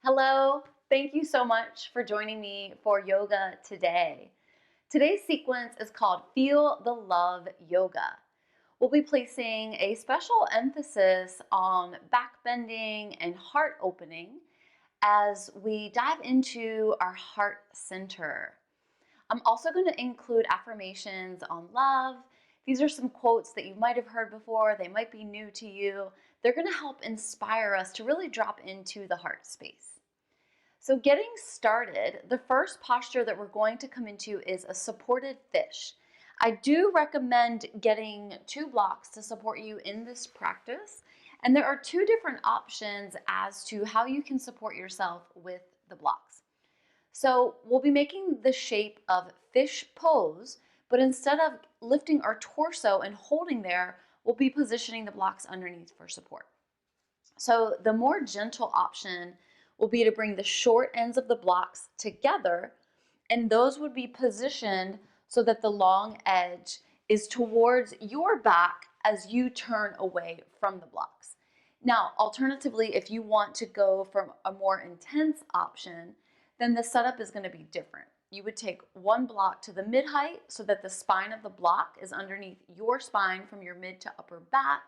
Hello, thank you so much for joining me for yoga today. Today's sequence is called Feel the Love Yoga. We'll be placing a special emphasis on back bending and heart opening as we dive into our heart center. I'm also going to include affirmations on love. These are some quotes that you might have heard before, they might be new to you. They're going to help inspire us to really drop into the heart space. So getting started, the first posture that we're going to come into is a supported fish. I do recommend getting 2 blocks to support you in this practice. And there are 2 different options as to how you can support yourself with the blocks. So we'll be making the shape of fish pose, but instead of lifting our torso and holding there, we'll be positioning the blocks underneath for support. So the more gentle option will be to bring the short ends of the blocks together, and those would be positioned so that the long edge is towards your back as you turn away from the blocks. Now, alternatively, if you want to go from a more intense option, then the setup is going to be different. You would take 1 block to the mid height so that the spine of the block is underneath your spine from your mid to upper back.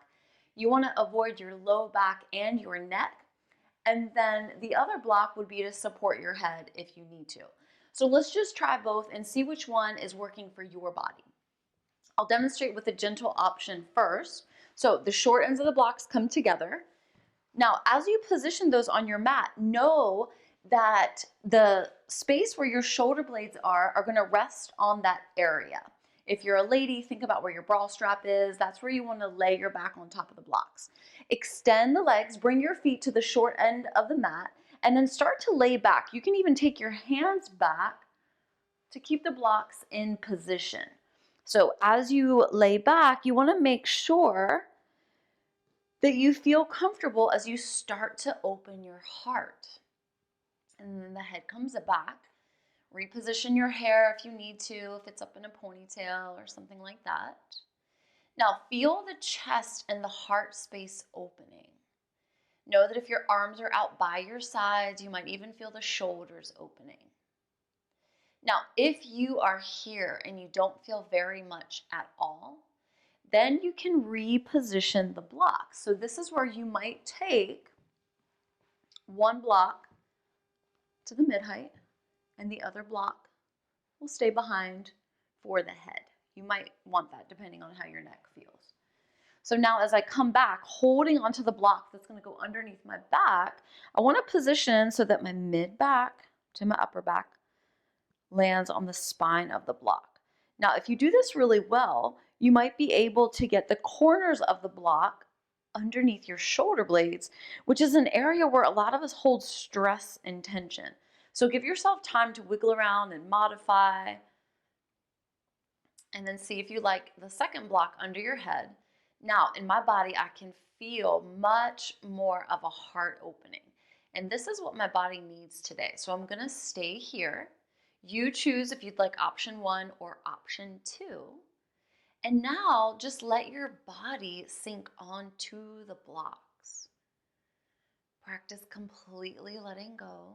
You want to avoid your low back and your neck. And then the other block would be to support your head if you need to. So let's just try both and see which one is working for your body. I'll demonstrate with the gentle option first. So the short ends of the blocks come together. Now, as you position those on your mat, know that the space where your shoulder blades are going to rest on that area. If you're a lady, think about where your bra strap is. That's where you want to lay your back on top of the blocks. Extend the legs, bring your feet to the short end of the mat, and then start to lay back. You can even take your hands back to keep the blocks in position. So as you lay back, you want to make sure that you feel comfortable as you start to open your heart. And then the head comes back. Reposition your hair if you need to, if it's up in a ponytail or something like that. Now feel the chest and the heart space opening. Know that if your arms are out by your sides, you might even feel the shoulders opening. Now, if you are here and you don't feel very much at all, then you can reposition the blocks. So this is where you might take 1 block to the mid height and the other block will stay behind for the head. You might want that depending on how your neck feels. So now as I come back, holding onto the block that's going to go underneath my back, I want to position so that my mid back to my upper back lands on the spine of the block. Now, if you do this really well, you might be able to get the corners of the block underneath your shoulder blades, which is an area where a lot of us hold stress and tension. So give yourself time to wiggle around and modify, and then see if you like the second block under your head. Now, in my body, I can feel much more of a heart opening. And this is what my body needs today. So I'm going to stay here. You choose if you'd like option 1 or option 2. And now just let your body sink onto the blocks. Practice completely letting go.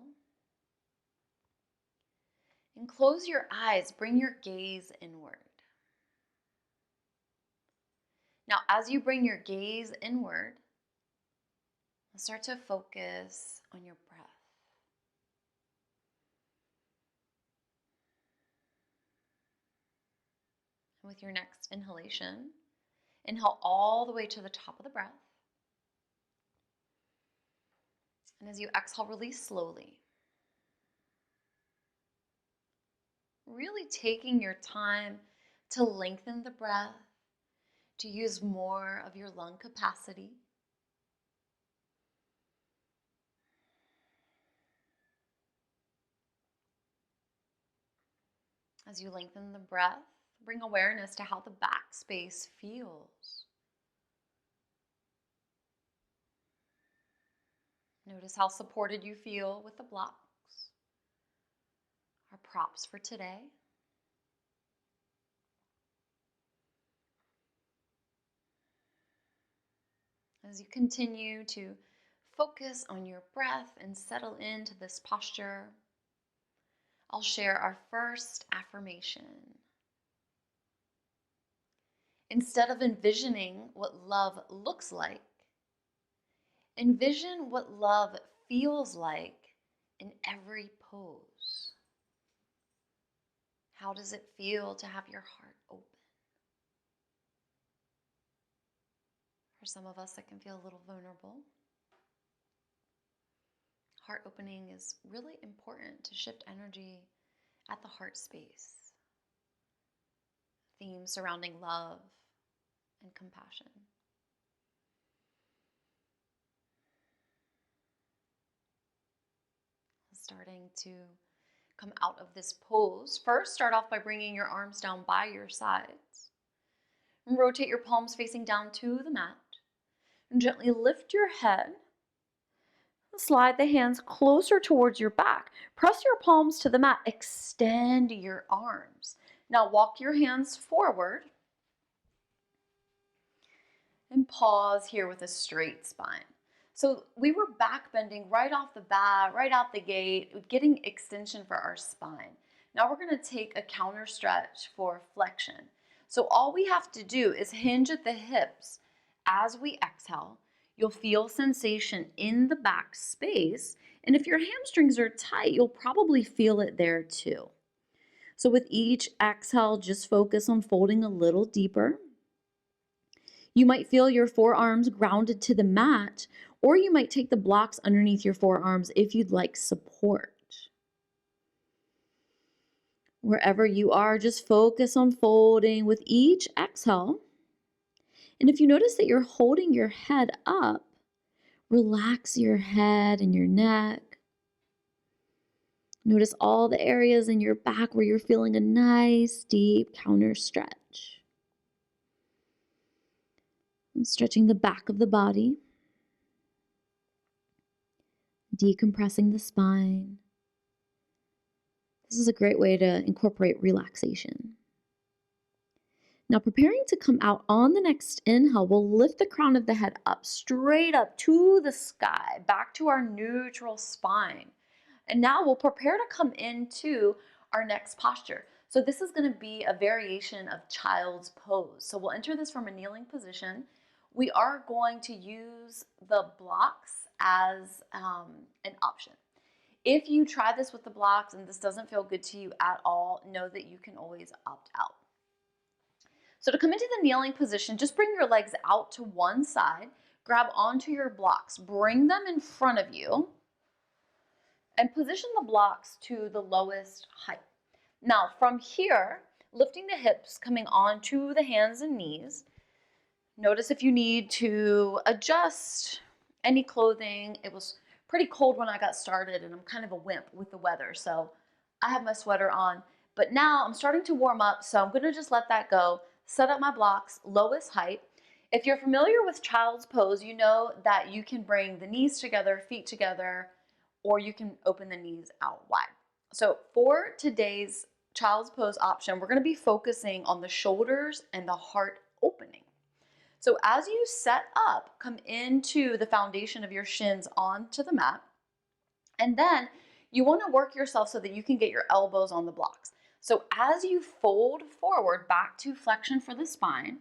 And close your eyes, bring your gaze inward. Now, as you bring your gaze inward, start to focus on your breath. And with your next inhalation, inhale all the way to the top of the breath. And as you exhale, release slowly. Really taking your time to lengthen the breath, to use more of your lung capacity. As you lengthen the breath, bring awareness to how the back space feels. Notice how supported you feel with the blocks. Our props for today. As you continue to focus on your breath and settle into this posture, I'll share our first affirmation. Instead of envisioning what love looks like, envision what love feels like in every pose. How does it feel to have your heart open? For some of us, it can feel a little vulnerable. Heart opening is really important to shift energy at the heart space. Themes surrounding love and compassion. Starting to come out of this pose. First, start off by bringing your arms down by your sides. And rotate your palms facing down to the mat. And gently lift your head. Slide the hands closer towards your back. Press your palms to the mat. Extend your arms. Now walk your hands forward. And pause here with a straight spine. So we were back bending right off the bat, right out the gate, getting extension for our spine. Now we're going to take a counter stretch for flexion. So all we have to do is hinge at the hips. As we exhale, you'll feel sensation in the back space. And if your hamstrings are tight, you'll probably feel it there too. So with each exhale, just focus on folding a little deeper. You might feel your forearms grounded to the mat, or you might take the blocks underneath your forearms if you'd like support. Wherever you are, just focus on folding with each exhale. And if you notice that you're holding your head up, relax your head and your neck. Notice all the areas in your back where you're feeling a nice, deep counter stretch. And stretching the back of the body. Decompressing the spine. This is a great way to incorporate relaxation. Now, preparing to come out on the next inhale, we'll lift the crown of the head up, straight up to the sky, back to our neutral spine. And now we'll prepare to come into our next posture. So this is going to be a variation of child's pose. So we'll enter this from a kneeling position. We are going to use the blocks as an option. If you try this with the blocks and this doesn't feel good to you at all, know that you can always opt out. So to come into the kneeling position, just bring your legs out to one side, grab onto your blocks, bring them in front of you, and position the blocks to the lowest height. Now from here, lifting the hips, coming onto the hands and knees. Notice if you need to adjust any clothing. It was pretty cold when I got started and I'm kind of a wimp with the weather, so I have my sweater on. But now I'm starting to warm up, so I'm going to just let that go. Set up my blocks, lowest height. If you're familiar with child's pose, you know that you can bring the knees together, feet together, or you can open the knees out wide. So for today's child's pose option, we're going to be focusing on the shoulders and the heart opening. So as you set up, come into the foundation of your shins onto the mat, and then you want to work yourself so that you can get your elbows on the blocks. So as you fold forward back to flexion for the spine,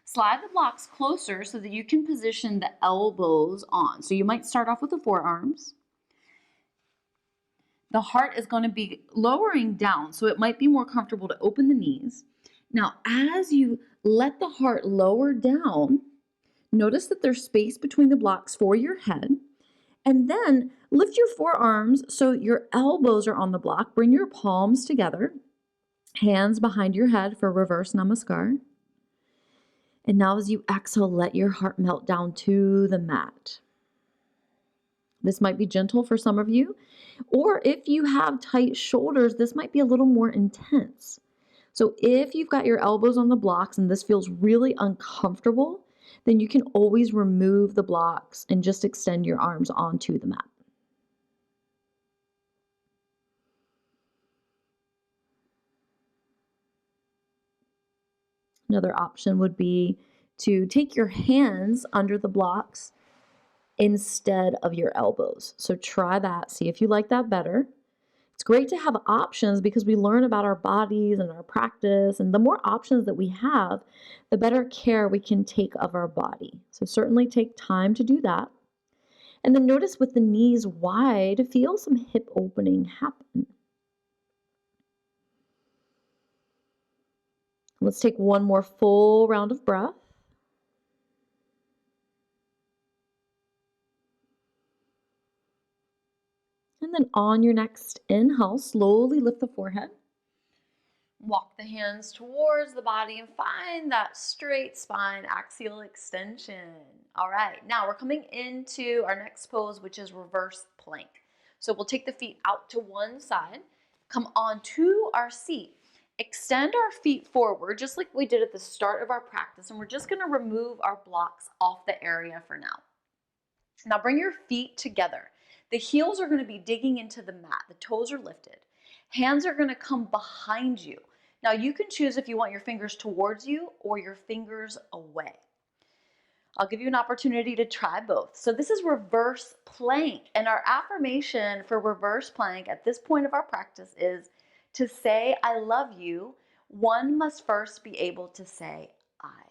slide the blocks closer so that you can position the elbows on. So you might start off with the forearms. The heart is going to be lowering down, so it might be more comfortable to open the knees. Now, as you let the heart lower down, notice that there's space between the blocks for your head. And then lift your forearms so your elbows are on the block. Bring your palms together, hands behind your head for reverse namaskar. And now as you exhale, let your heart melt down to the mat. This might be gentle for some of you, or if you have tight shoulders, this might be a little more intense. So if you've got your elbows on the blocks and this feels really uncomfortable, then you can always remove the blocks and just extend your arms onto the mat. Another option would be to take your hands under the blocks instead of your elbows. So try that. See if you like that better. It's great to have options because we learn about our bodies and our practice. And the more options that we have, the better care we can take of our body. So certainly take time to do that. And then notice with the knees wide, feel some hip opening happen. Let's take one more full round of breath. And then on your next inhale, slowly lift the forehead. Walk the hands towards the body and find that straight spine, axial extension. All right, now we're coming into our next pose, which is reverse plank. So we'll take the feet out to one side, come onto our seat, extend our feet forward, just like we did at the start of our practice, and we're just gonna remove our blocks off the area for now. Now bring your feet together. The heels are gonna be digging into the mat, the toes are lifted. Hands are gonna come behind you. Now you can choose if you want your fingers towards you or your fingers away. I'll give you an opportunity to try both. So this is reverse plank, and our affirmation for reverse plank at this point of our practice is to say I love you, one must first be able to say I.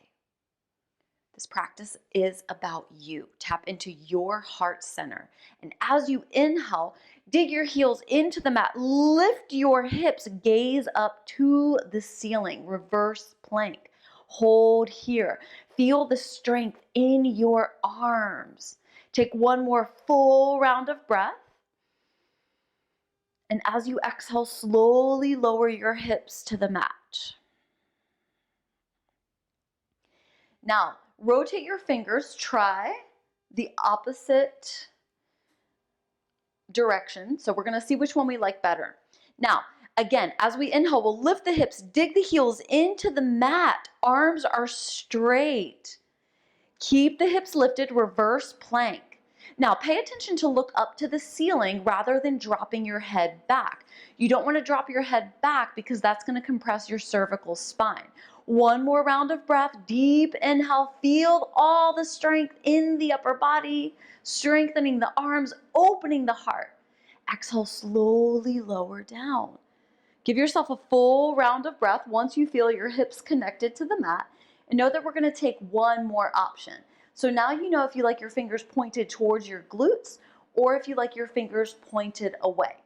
This practice is about you. Tap into your heart center. And as you inhale, dig your heels into the mat. Lift your hips, gaze up to the ceiling. Reverse plank. Hold here. Feel the strength in your arms. Take one more full round of breath. And as you exhale, slowly lower your hips to the mat. Now, rotate your fingers, try the opposite direction. So we're gonna see which one we like better. Now, again, as we inhale, we'll lift the hips, dig the heels into the mat. Arms are straight. Keep the hips lifted, reverse plank. Now, pay attention to look up to the ceiling rather than dropping your head back. You don't wanna drop your head back because that's gonna compress your cervical spine. One more round of breath, deep inhale, feel all the strength in the upper body, strengthening the arms, opening the heart. Exhale, slowly lower down. Give yourself a full round of breath once you feel your hips connected to the mat, and know that we're gonna take one more option. So now you know if you like your fingers pointed towards your glutes or if you like your fingers pointed away.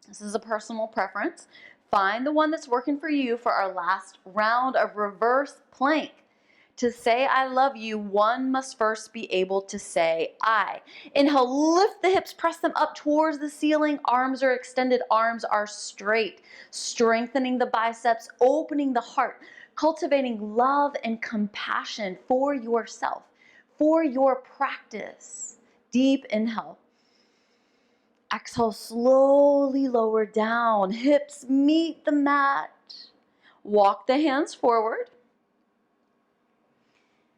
This is a personal preference. Find the one that's working for you for our last round of reverse plank. To say I love you, one must first be able to say I. Inhale, lift the hips, press them up towards the ceiling. Arms are extended, arms are straight. Strengthening the biceps, opening the heart, cultivating love and compassion for yourself, for your practice. Deep inhale. Exhale, slowly lower down. Hips meet the mat. Walk the hands forward.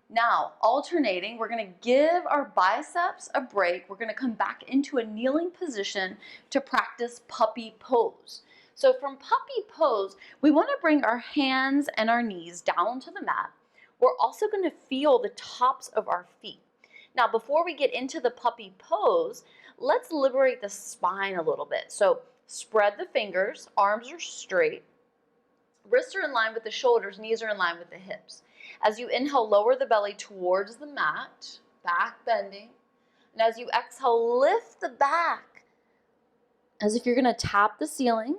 Now, alternating, we're gonna give our biceps a break. We're gonna come back into a kneeling position to practice puppy pose. So from puppy pose, we wanna bring our hands and our knees down to the mat. We're also gonna feel the tops of our feet. Now, before we get into the puppy pose, let's liberate the spine a little bit. So spread the fingers, arms are straight, wrists are in line with the shoulders, knees are in line with the hips. As you inhale, lower the belly towards the mat, back bending. And as you exhale, lift the back as if you're gonna tap the ceiling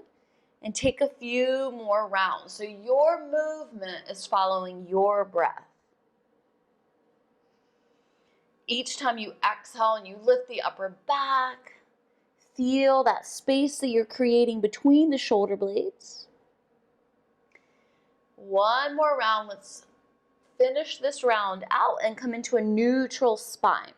and take a few more rounds. So your movement is following your breath. Each time you exhale and you lift the upper back, feel that space that you're creating between the shoulder blades. One more round. Let's finish this round out and come into a neutral spine.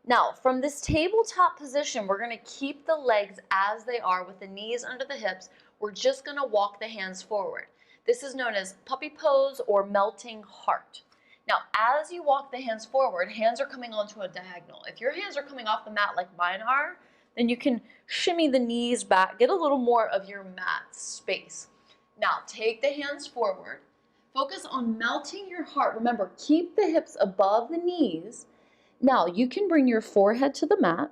Now, from this tabletop position, we're gonna keep the legs as they are with the knees under the hips. We're just gonna walk the hands forward. This is known as puppy pose or melting heart. Now, as you walk the hands forward, hands are coming onto a diagonal. If your hands are coming off the mat like mine are, then you can shimmy the knees back, get a little more of your mat space. Now, take the hands forward. Focus on melting your heart. Remember, keep the hips above the knees. Now, you can bring your forehead to the mat.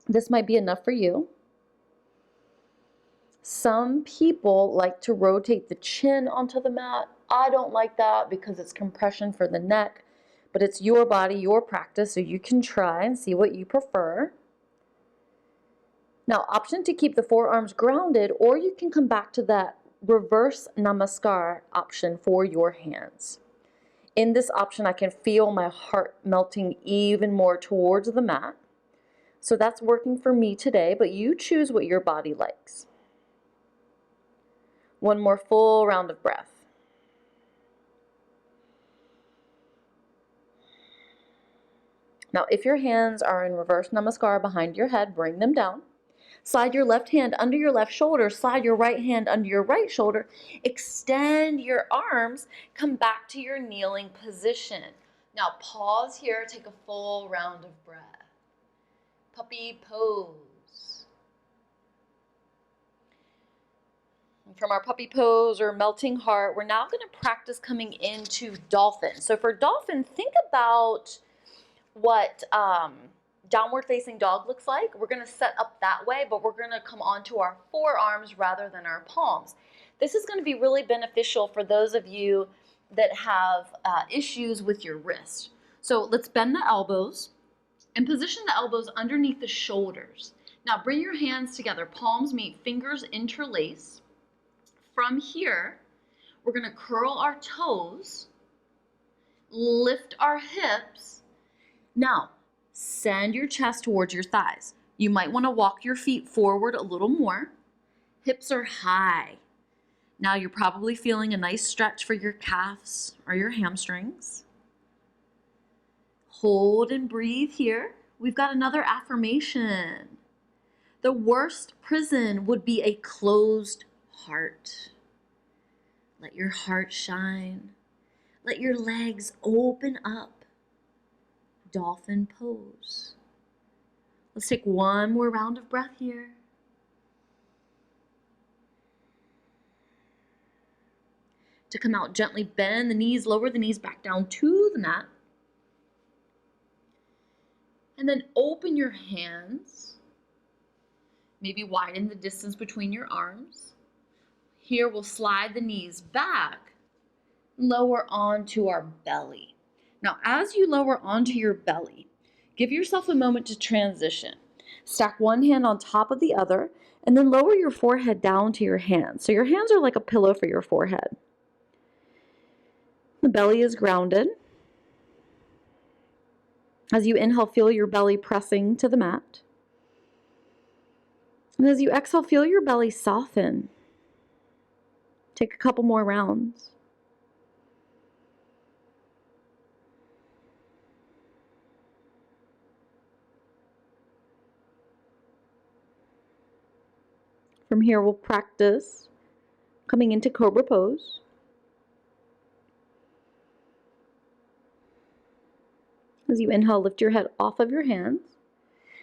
This might be enough for you. Some people like to rotate the chin onto the mat. I don't like that because it's compression for the neck, but it's your body, your practice, so you can try and see what you prefer. Now, option to keep the forearms grounded, or you can come back to that reverse namaskar option for your hands. In this option, I can feel my heart melting even more towards the mat. So that's working for me today, but you choose what your body likes. One more full round of breath. Now, if your hands are in reverse namaskar behind your head, bring them down. Slide your left hand under your left shoulder. Slide your right hand under your right shoulder. Extend your arms. Come back to your kneeling position. Now, pause here. Take a full round of breath. Puppy pose. And from our puppy pose or melting heart, we're now going to practice coming into dolphin. So for dolphin, think about what downward facing dog looks like. We're going to set up that way, but we're going to come onto our forearms rather than our palms. This is going to be really beneficial for those of you that have issues with your wrist. So let's bend the elbows and position the elbows underneath the shoulders. Now bring your hands together, palms meet, fingers interlace. From here, we're going to curl our toes, lift our hips. Now, send your chest towards your thighs. You might want to walk your feet forward a little more. Hips are high. Now you're probably feeling a nice stretch for your calves or your hamstrings. Hold and breathe here. We've got another affirmation. The worst prison would be a closed heart. Let your heart shine. Let your legs open up. Dolphin pose. Let's take one more round of breath here. To come out, gently bend the knees, lower the knees back down to the mat. And then open your hands. Maybe widen the distance between your arms. Here we'll slide the knees back, lower onto our belly. Now, as you lower onto your belly, give yourself a moment to transition. Stack one hand on top of the other, and then lower your forehead down to your hands. So your hands are like a pillow for your forehead. The belly is grounded. As you inhale, feel your belly pressing to the mat. And as you exhale, feel your belly soften. Take a couple more rounds. From here, we'll practice coming into cobra pose. As you inhale, lift your head off of your hands.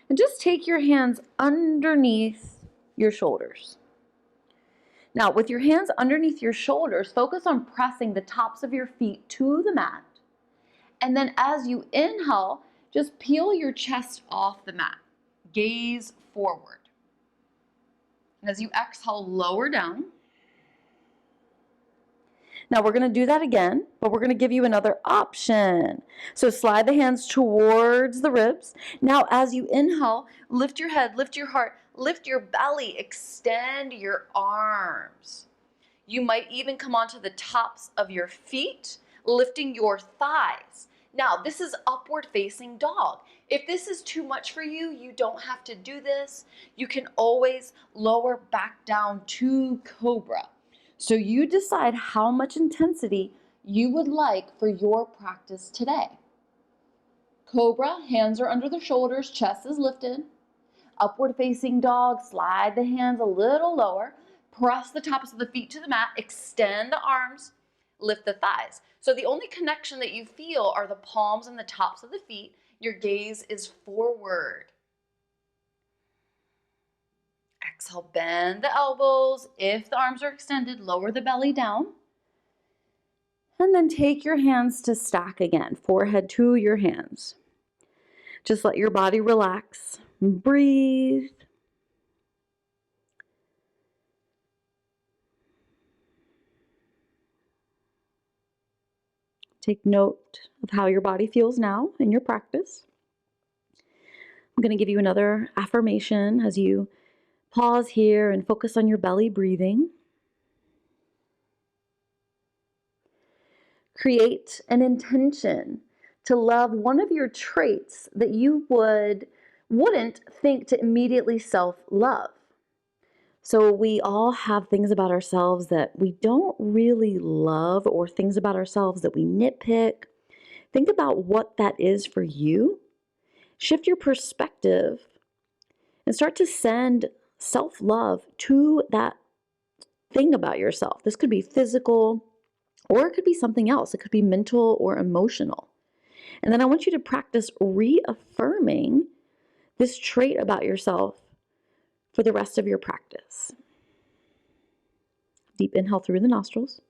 And just take your hands underneath your shoulders. Now, with your hands underneath your shoulders, focus on pressing the tops of your feet to the mat. And then as you inhale, just peel your chest off the mat. Gaze forward. And as you exhale, lower down. Now we're going to do that again, but we're going to give you another option. So slide the hands towards the ribs. Now as you inhale, lift your head, lift your heart, lift your belly, extend your arms. You might even come onto the tops of your feet, lifting your thighs. Now this is upward facing dog. If this is too much for you, you don't have to do this. You can always lower back down to cobra. So you decide how much intensity you would like for your practice today. Cobra, hands are under the shoulders, chest is lifted. Upward facing dog, slide the hands a little lower. Press the tops of the feet to the mat, extend the arms, lift the thighs. So the only connection that you feel are the palms and the tops of the feet. Your gaze is forward. Exhale, bend the elbows. If the arms are extended, lower the belly down. And then take your hands to stack again, forehead to your hands. Just let your body relax. Breathe. Take note of how your body feels now in your practice. I'm going to give you another affirmation as you pause here and focus on your belly breathing. Create an intention to love one of your traits that you wouldn't think to immediately self-love. So we all have things about ourselves that we don't really love, or things about ourselves that we nitpick. Think about what that is for you. Shift your perspective and start to send self-love to that thing about yourself. This could be physical, or it could be something else. It could be mental or emotional. And then I want you to practice reaffirming this trait about yourself for the rest of your practice. Deep inhale through the nostrils.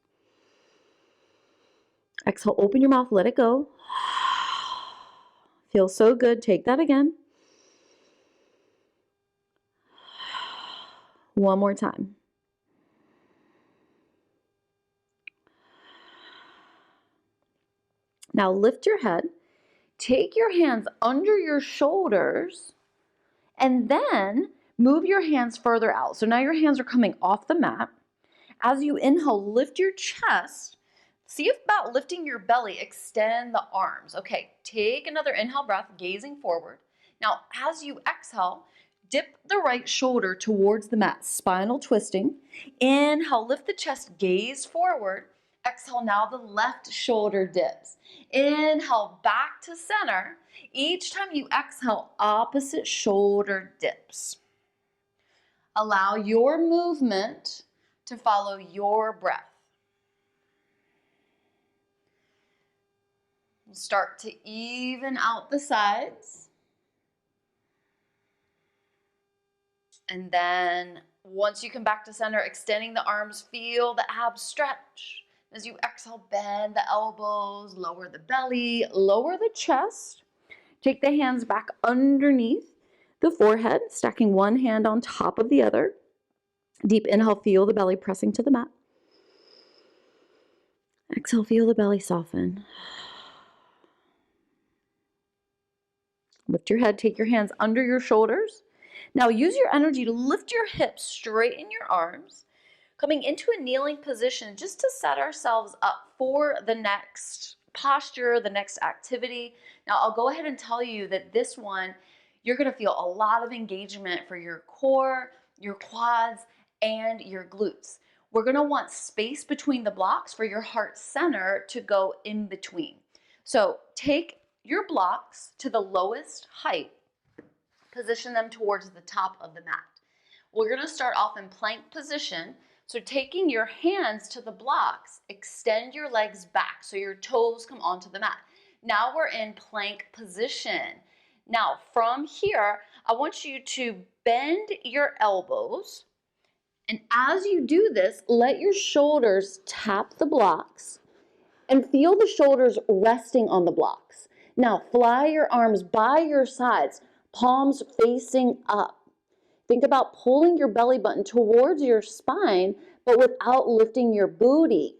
Exhale, open your mouth, let it go. Feels so good. Take that again. One more time. Now lift your head. Take your hands under your shoulders and then move your hands further out. So now your hands are coming off the mat. As you inhale, lift your chest. See about lifting your belly, extend the arms. Okay, take another inhale breath, gazing forward. Now, as you exhale, dip the right shoulder towards the mat, spinal twisting. Inhale, lift the chest, gaze forward. Exhale, now the left shoulder dips. Inhale, back to center. Each time you exhale, opposite shoulder dips. Allow your movement to follow your breath. Start to even out the sides. And then once you come back to center, extending the arms, feel the abs stretch. As you exhale, bend the elbows, lower the belly, lower the chest. Take the hands back underneath the forehead, stacking one hand on top of the other. Deep inhale, feel the belly pressing to the mat. Exhale, feel the belly soften. Lift your head, take your hands under your shoulders. Now use your energy to lift your hips, straighten your arms, coming into a kneeling position just to set ourselves up for the next posture, the next activity. Now I'll go ahead and tell you that this one, you're gonna feel a lot of engagement for your core, your quads, and your glutes. We're gonna want space between the blocks for your heart center to go in between. So take your blocks to the lowest height, position them towards the top of the mat. We're gonna start off in plank position. So taking your hands to the blocks, extend your legs back so your toes come onto the mat. Now we're in plank position. Now from here, I want you to bend your elbows. And as you do this, let your shoulders tap the blocks and feel the shoulders resting on the blocks. Now fly your arms by your sides, palms facing up. Think about pulling your belly button towards your spine, but without lifting your booty.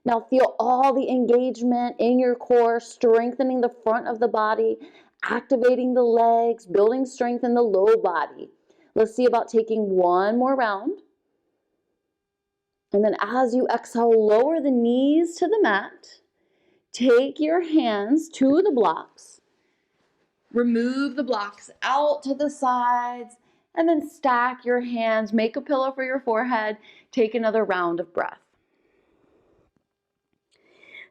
Now feel all the engagement in your core, strengthening the front of the body, activating the legs, building strength in the low body. Let's see about taking one more round. And then as you exhale, lower the knees to the mat. Take your hands to the blocks. Remove the blocks out to the sides. And then stack your hands, make a pillow for your forehead, take another round of breath.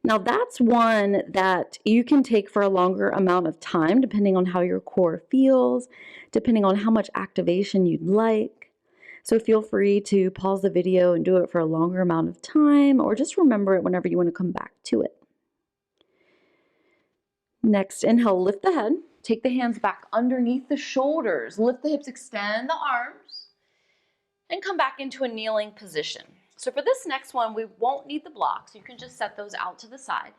Now that's one that you can take for a longer amount of time, depending on how your core feels, depending on how much activation you'd like. So feel free to pause the video and do it for a longer amount of time, or just remember it whenever you want to come back to it. Next, inhale, lift the head. Take the hands back underneath the shoulders. Lift the hips, extend the arms, and come back into a kneeling position. So for this next one, we won't need the blocks. You can just set those out to the side.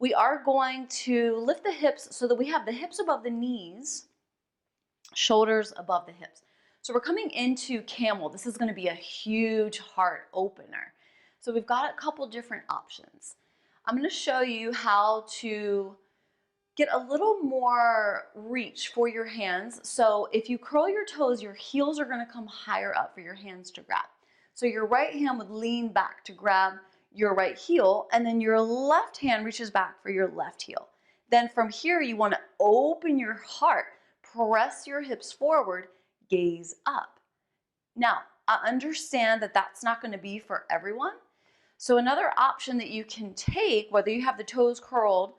We are going to lift the hips so that we have the hips above the knees, shoulders above the hips. So we're coming into camel. This is going to be a huge heart opener. So we've got a couple different options. I'm going to show you how to get a little more reach for your hands. So if you curl your toes, your heels are going to come higher up for your hands to grab. So your right hand would lean back to grab your right heel, and then your left hand reaches back for your left heel. Then from here, you want to open your heart, press your hips forward, gaze up. Now, I understand that that's not going to be for everyone. So another option that you can take, whether you have the toes curled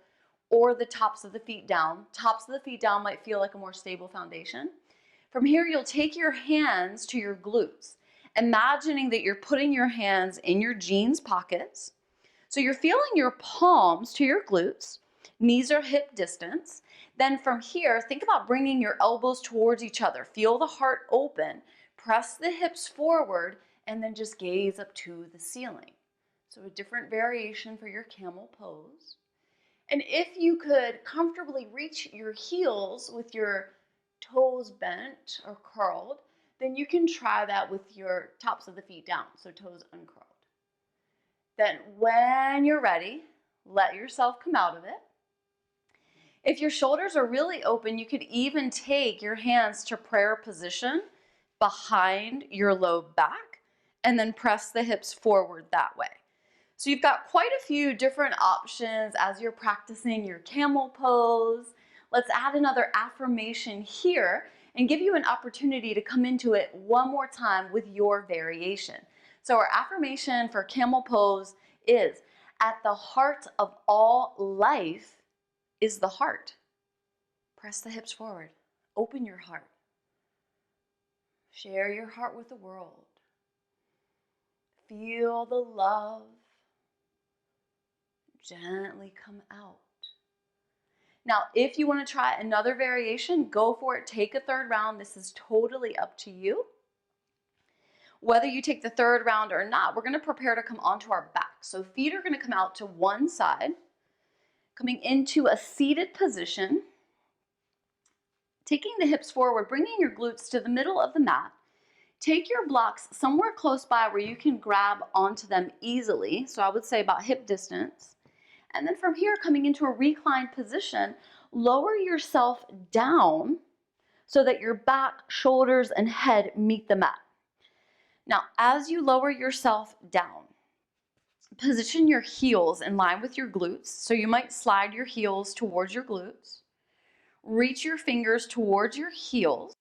or the tops of the feet down might feel like a more stable foundation. From here, you'll take your hands to your glutes, imagining that you're putting your hands in your jeans pockets. So you're feeling your palms to your glutes, knees are hip distance. Then from here, think about bringing your elbows towards each other. Feel the heart open, press the hips forward, and then just gaze up to the ceiling. So a different variation for your camel pose. And if you could comfortably reach your heels with your toes bent or curled, then you can try that with your tops of the feet down, so toes uncurled. Then when you're ready, let yourself come out of it. If your shoulders are really open, you could even take your hands to prayer position behind your low back and then press the hips forward that way. So you've got quite a few different options as you're practicing your camel pose. Let's add another affirmation here and give you an opportunity to come into it one more time with your variation. So our affirmation for camel pose is, at the heart of all life is the heart. Press the hips forward. Open your heart. Share your heart with the world. Feel the love gently come out. Now, if you want to try another variation, go for it. Take a third round. This is totally up to you. Whether you take the third round or not, we're going to prepare to come onto our back. So feet are going to come out to one side, coming into a seated position, taking the hips forward, bringing your glutes to the middle of the mat. Take your blocks somewhere close by where you can grab onto them easily. So I would say about hip distance. And then from here, coming into a reclined position, lower yourself down so that your back, shoulders, and head meet the mat. Now, as you lower yourself down, position your heels in line with your glutes. So you might slide your heels towards your glutes. Reach your fingers towards your heels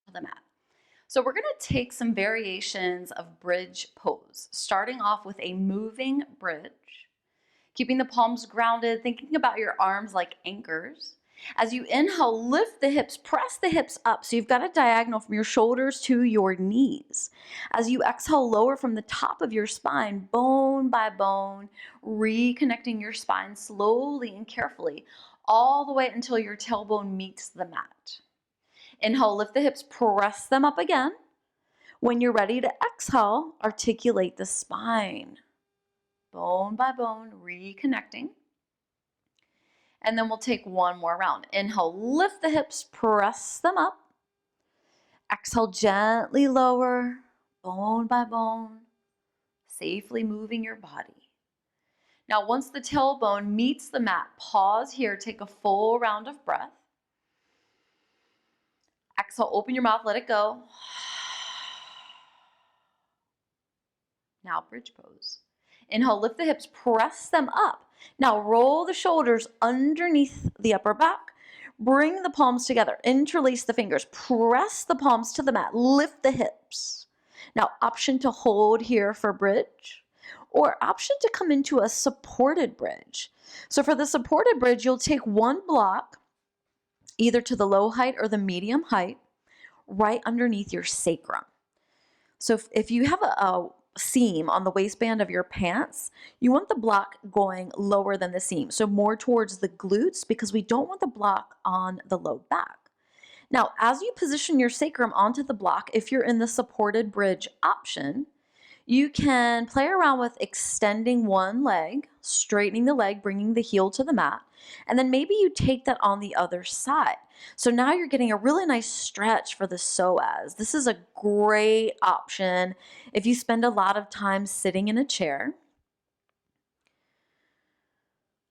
to the mat. So we're going to take some variations of bridge pose, starting off with a moving bridge. Keeping the palms grounded, thinking about your arms like anchors. As you inhale, lift the hips, press the hips up. So you've got a diagonal from your shoulders to your knees. As you exhale, lower from the top of your spine, bone by bone, reconnecting your spine slowly and carefully, all the way until your tailbone meets the mat. Inhale, lift the hips, press them up again. When you're ready to exhale, articulate the spine. Bone by bone, reconnecting. And then we'll take one more round. Inhale, lift the hips, press them up. Exhale, gently lower, bone by bone, safely moving your body. Now, once the tailbone meets the mat, pause here, take a full round of breath. Exhale, open your mouth, let it go. Now, bridge pose. Inhale, lift the hips, press them up. Now roll the shoulders underneath the upper back. Bring the palms together, interlace the fingers, press the palms to the mat, lift the hips. Now option to hold here for bridge, or option to come into a supported bridge. So for the supported bridge, you'll take one block, either to the low height or the medium height, right underneath your sacrum. So if you have a seam on the waistband of your pants, you want the block going lower than the seam, so more towards the glutes, because we don't want the block on the low back. Now, as you position your sacrum onto the block, if you're in the supported bridge option, You can play around with extending one leg, straightening the leg, bringing the heel to the mat, and then maybe you take that on the other side. So now you're getting a really nice stretch for the psoas. This is a great option if you spend a lot of time sitting in a chair.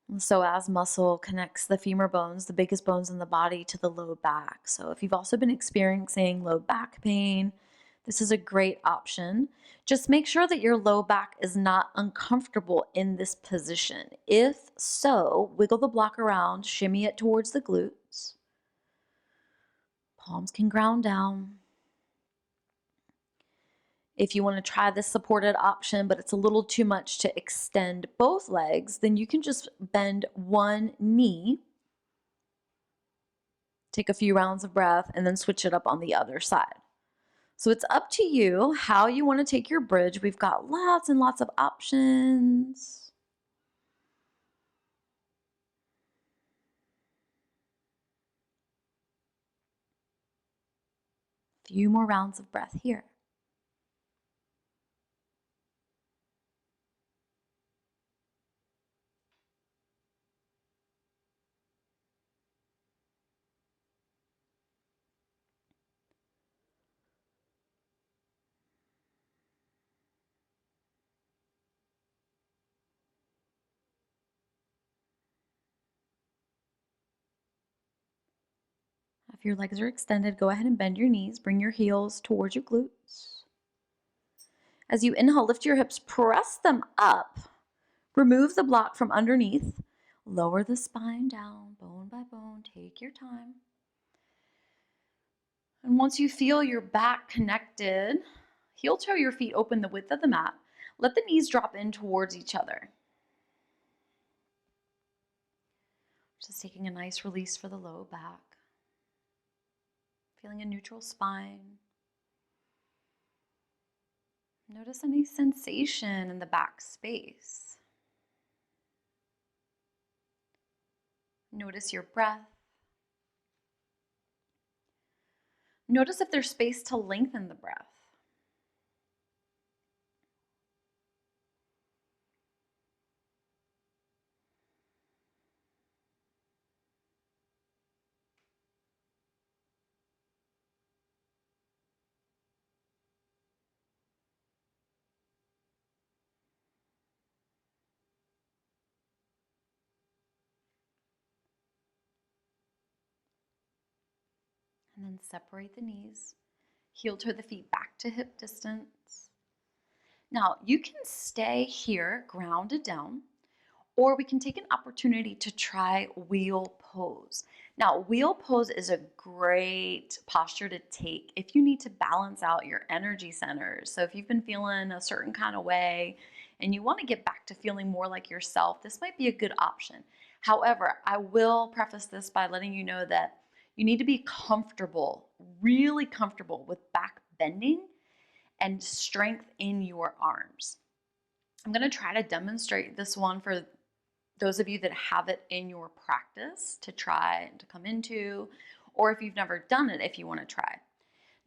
The psoas muscle connects the femur bones, the biggest bones in the body, to the low back. So if you've also been experiencing low back pain, this is a great option. Just make sure that your low back is not uncomfortable in this position. If so, wiggle the block around, shimmy it towards the glutes. Palms can ground down. If you want to try this supported option, but it's a little too much to extend both legs, then you can just bend one knee, take a few rounds of breath, and then switch it up on the other side. So it's up to you how you want to take your bridge. We've got lots and lots of options. Few more rounds of breath here. If your legs are extended, go ahead and bend your knees. Bring your heels towards your glutes. As you inhale, lift your hips, press them up. Remove the block from underneath. Lower the spine down, bone by bone. Take your time. And once you feel your back connected, heel toe your feet open the width of the mat. Let the knees drop in towards each other. Just taking a nice release for the low back. Feeling a neutral spine. Notice any sensation in the back space. Notice your breath. Notice if there's space to lengthen the breath. And then separate the knees. Heel toe the feet back to hip distance. Now, you can stay here grounded down, or we can take an opportunity to try wheel pose. Now, wheel pose is a great posture to take if you need to balance out your energy centers. So if you've been feeling a certain kind of way and you want to get back to feeling more like yourself, this might be a good option. However, I will preface this by letting you know that you need to be comfortable, really comfortable with back bending and strength in your arms. I'm going to try to demonstrate this one for those of you that have it in your practice to try and to come into, or if you've never done it, if you want to try.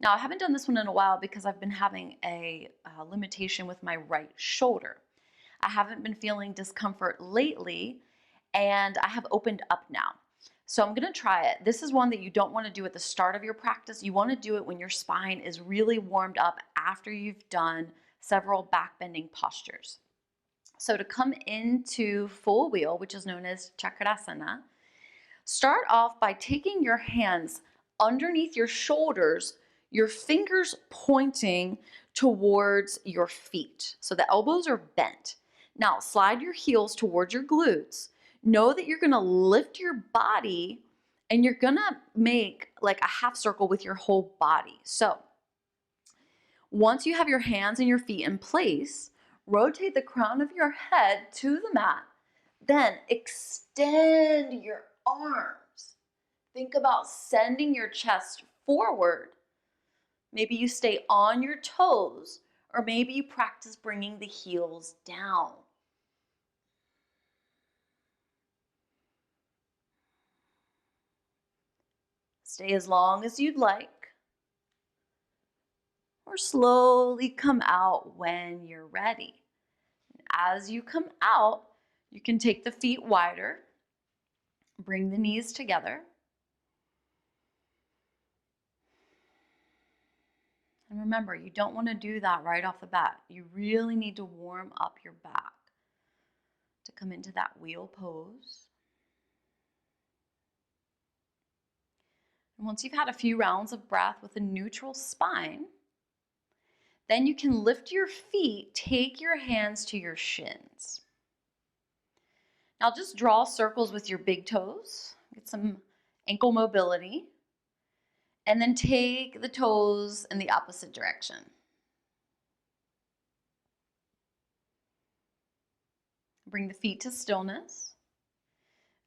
Now, I haven't done this one in a while because I've been having a limitation with my right shoulder. I haven't been feeling discomfort lately, and I have opened up now. So I'm going to try it. This is one that you don't want to do at the start of your practice. You want to do it when your spine is really warmed up after you've done several back bending postures. So to come into full wheel, which is known as chakrasana, start off by taking your hands underneath your shoulders, your fingers pointing towards your feet. So the elbows are bent. Now slide your heels towards your glutes. Know that you're going to lift your body and you're going to make like a half circle with your whole body. So once you have your hands and your feet in place, rotate the crown of your head to the mat. Then extend your arms. Think about sending your chest forward. Maybe you stay on your toes, or maybe you practice bringing the heels down. Stay as long as you'd like. or slowly come out when you're ready. As you come out, you can take the feet wider, bring the knees together, and remember, you don't want to do that right off the bat. You really need to warm up your back to come into that wheel pose. And once you've had a few rounds of breath with a neutral spine, then you can lift your feet, take your hands to your shins. Now just draw circles with your big toes, get some ankle mobility, and then take the toes in the opposite direction. Bring the feet to stillness,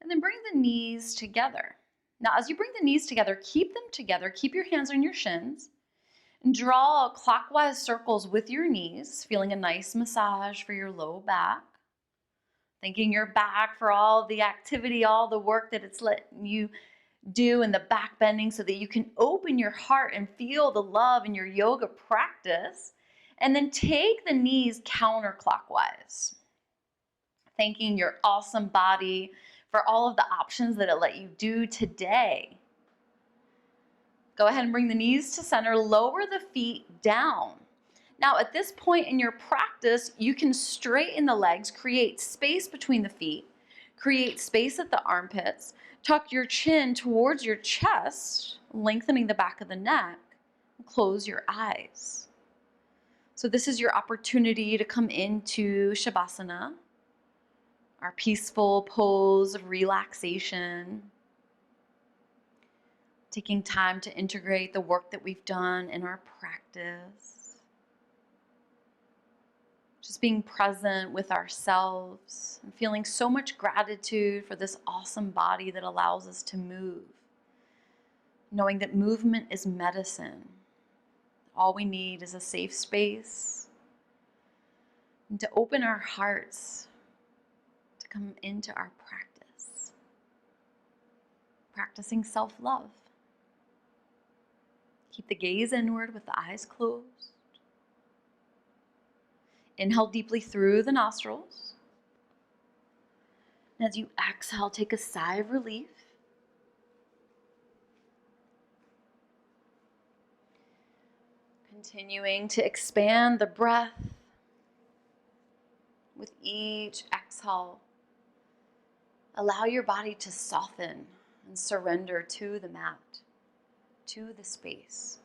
and then bring the knees together. Now, as you bring the knees together, keep them together, keep your hands on your shins, and draw clockwise circles with your knees, feeling a nice massage for your low back. Thanking your back for all the activity, all the work that it's letting you do in the back bending so that you can open your heart and feel the love in your yoga practice. And then take the knees counterclockwise. Thanking your awesome body for all of the options that it let you do today. Go ahead and bring the knees to center, lower the feet down. Now, at this point in your practice, you can straighten the legs, create space between the feet, create space at the armpits, tuck your chin towards your chest, lengthening the back of the neck, and close your eyes. So this is your opportunity to come into Shavasana, our peaceful pose of relaxation, taking time to integrate the work that we've done in our practice. Just being present with ourselves and feeling so much gratitude for this awesome body that allows us to move. Knowing that movement is medicine. All we need is a safe space and to open our hearts to come into our practice. Practicing self-love. Keep the gaze inward with the eyes closed. Inhale deeply through the nostrils. And as you exhale, take a sigh of relief. Continuing to expand the breath with each exhale. Allow your body to soften and surrender to the mat, to the space.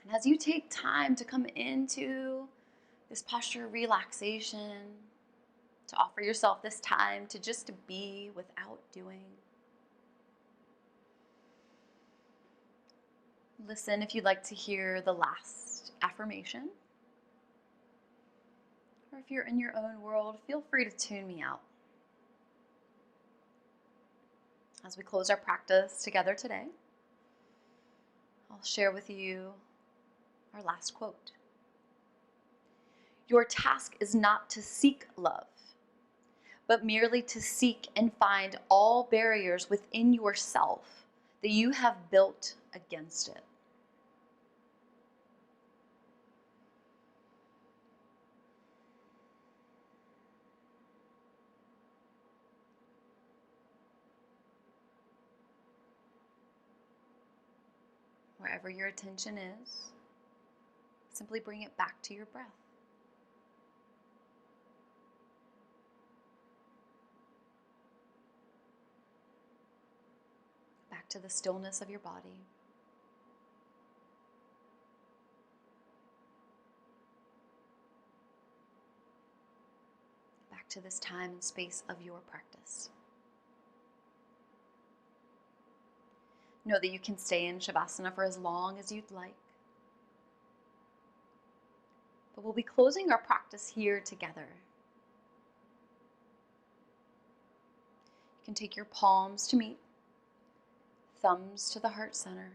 And as you take time to come into this posture of relaxation, to offer yourself this time to just be without doing, listen if you'd like to hear the last affirmation. Or if you're in your own world, feel free to tune me out. As we close our practice together today, I'll share with you our last quote. Your task is not to seek love, but merely to seek and find all barriers within yourself that you have built against it. Wherever your attention is, simply bring it back to your breath. Back to the stillness of your body. Back to this time and space of your practice. Know that you can stay in Shavasana for as long as you'd like. But we'll be closing our practice here together. You can take your palms to meet, thumbs to the heart center.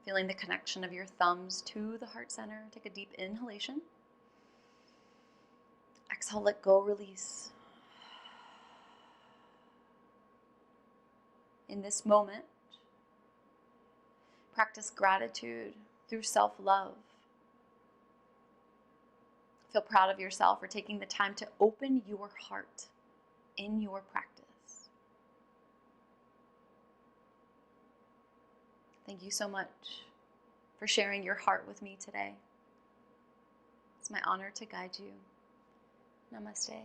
Feeling the connection of your thumbs to the heart center. Take a deep inhalation. Exhale, let go, release. in this moment. Practice gratitude through self-love. Feel proud of yourself for taking the time to open your heart in your practice. Thank you so much for sharing your heart with me today. It's my honor to guide you. Namaste.